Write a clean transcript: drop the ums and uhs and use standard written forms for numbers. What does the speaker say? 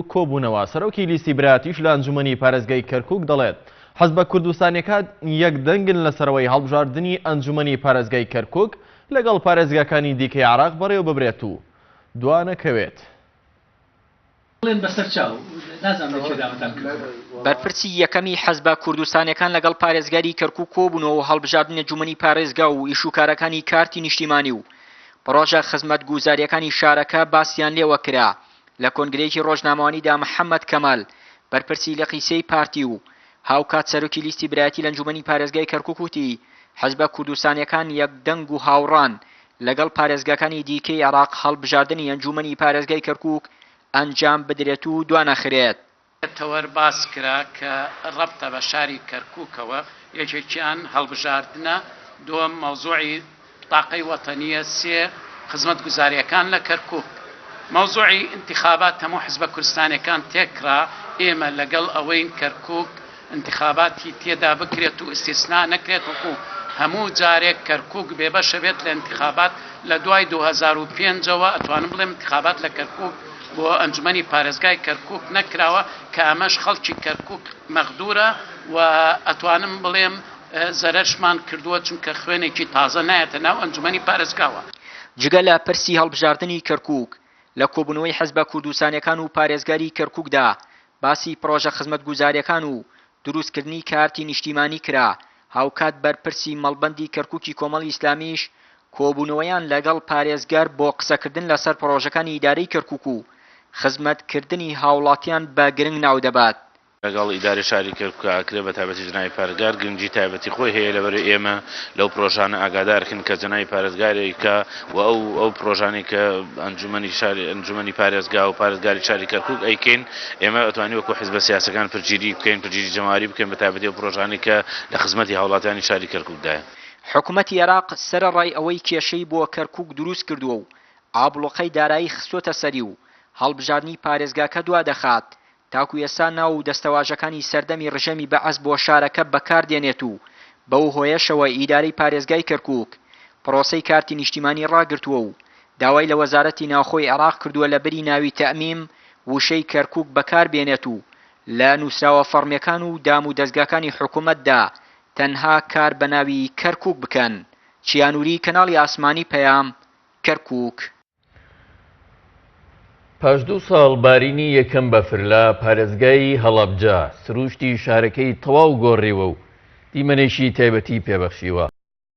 کۆبوونەوە. سەرۆکی لیستی برایەتیش لە ئەنجومەنی پارێزگای کەرکووک دەڵێت حەزبە کوردستانیەکان یەکدەنگن لەسەرەوەی هەڵبژاردننی ئەنجومەنی پارێزگای کەرکووک لەگەڵ پارێزگاکانی دیکەی عێراق بەڕێوە ببرێت و دوانەکەوێت. بەرپرسی یەکەمی حەزبە کوردستانیەکان لەگەڵ پارێزگاری کەرکووک کۆبوونەوە و هەڵبژاردنە ئەنجومەنی پارێزگا و ئیشوکارەکانی کارتی نیشتیمانی و پڕۆژە خزمەتگوزاریەکانی شارەکە باسییان لێوە کرا. لە کۆنگرەیەکی ڕۆژنامەوانیدا محەممەد کەمال بەرپرسی لە قیسەی پارتی و هاوکات سەرۆکی لیستی برایەتی لە ئەنجومەنی پارێزگای کەرکووک وتی حەزبە کوردستانیەکان یەکدەنگ و هاوڕان لەگەڵ پارێزگاکانی دیکەی عێراق هەڵبژاردننی ئەنجومەنی پارێزگای کەرکووک ئەنجام بدرێت و دوانەخرێت. تەوەر باس کرا کە ڕەبتە بە شاری کەرکووکەوە یەکێکیان هەڵبژاردنە، دووەم مەوزوعی تاقەی وەتەنیە، سێ خزمەتگوزاریەکان لە کەرکووک. مەوزوعی انتخابات هەموو حزبە کوردستانیەکان تێکرا ئێمە لەگەڵ ئەوەی کەرکووک انتخاباتی تێدا بکرێت و ئیستیسنا نەکرێت وەکو هەموو جارێک کەرکووک بێبەشە بێت لە انتخابات لە دوای 2005ەوە ئەتوانم بڵێم انتخابات لە کەرکووک بۆ ئەنجومەنی پارێزگای کەرکووک نەکراوە کە ئەمەش خەڵکی کەرکووک مەغدورە و ئەتوانم بڵێم زەرەرشمان کردووە چونکە خوێنێکی تازە نایەتە ناو ئەنجومەنی پارێزگاوە. جگە لە پرسی هەڵبژاردننی کەرکووک لە کۆبوونەوەی حەزبە کوردستانیەکان و پارێزگاری کەرکووکدا باسی پڕۆژە خزمەتگوزاریەکان و دروستکردنی کارتی نیشتیمانی کرا. هاوکات بەرپرسی مەڵبەندی کەرکووکی کۆمەڵی ئیسلامیش کۆبوونەوەیان لەگەڵ پارێزگار بۆ قسەکردن لەسەر پڕۆژەکانی ئیدارەی کەرکووک و خزمەتکردنی هاوڵاتیان بە گرنگ ناودەبات. لەگەڵ ئیداری شاری کەرکووک ئاکرێ بە تایبەتی جنای پارێزگار گرنگی تایبەتی خۆی هەیە لەبەر ئێمە لەو پرۆژانە ئاگادارکن کە جنای پارێزگارێکە و ئەو پرۆژانی کە ئەنجومەنی پارێزگا و پارێزگاری شاری کەرکووک ئەیکەین ئێمە ئەتوانین وەکو حیزبە سیاسەکان پرگیری بکەین، پرگیری جەماوەری بکەین بە تایبەتی ئەو پرۆژانی کە لە خزمەتی هاوڵاتیانی شاری کەرکووکدایە. حکوومەتی عێراق سەرەڕای ئەوەی کێشەی بۆ کەرکووک دروست کردووە و ئابڵۆقەی دارایی خستۆتە سەری و هەڵبژاردننی پارێزگاکە دوا دەخات تاکو ئێستا ناو دەستەواژەکانی سەردەمی ڕژەمی بەعەز بۆ شارەکە بەکاردێنێت و بەو هۆیەشەوە ئیدارەی پارێزگای کەرکووک پرۆسەی کارتی نیشتیمانی ڕاگرتووە و داوای لە وەزارەتی ناوخۆی عێراق کردووە لە بەری ناوی تەئمیم وشەی کەرکووک بەکاربێنێت و لە نووسراوە فەرمیەکان و دام و دەستگاکانی حکوومەتدا تەنها کار بە ناوی کەرکووک بکەن. چیانووری کەناڵی ئاسمانی پەیام کەرکووک. پاش 2 ساڵ بارینی یەکەم بەفر لە پارێزگای هەڵەبجە سروشتی شارەکەی تەواو گۆڕیوە و دیمەنێکی تایبەتی پێبەخشیوە.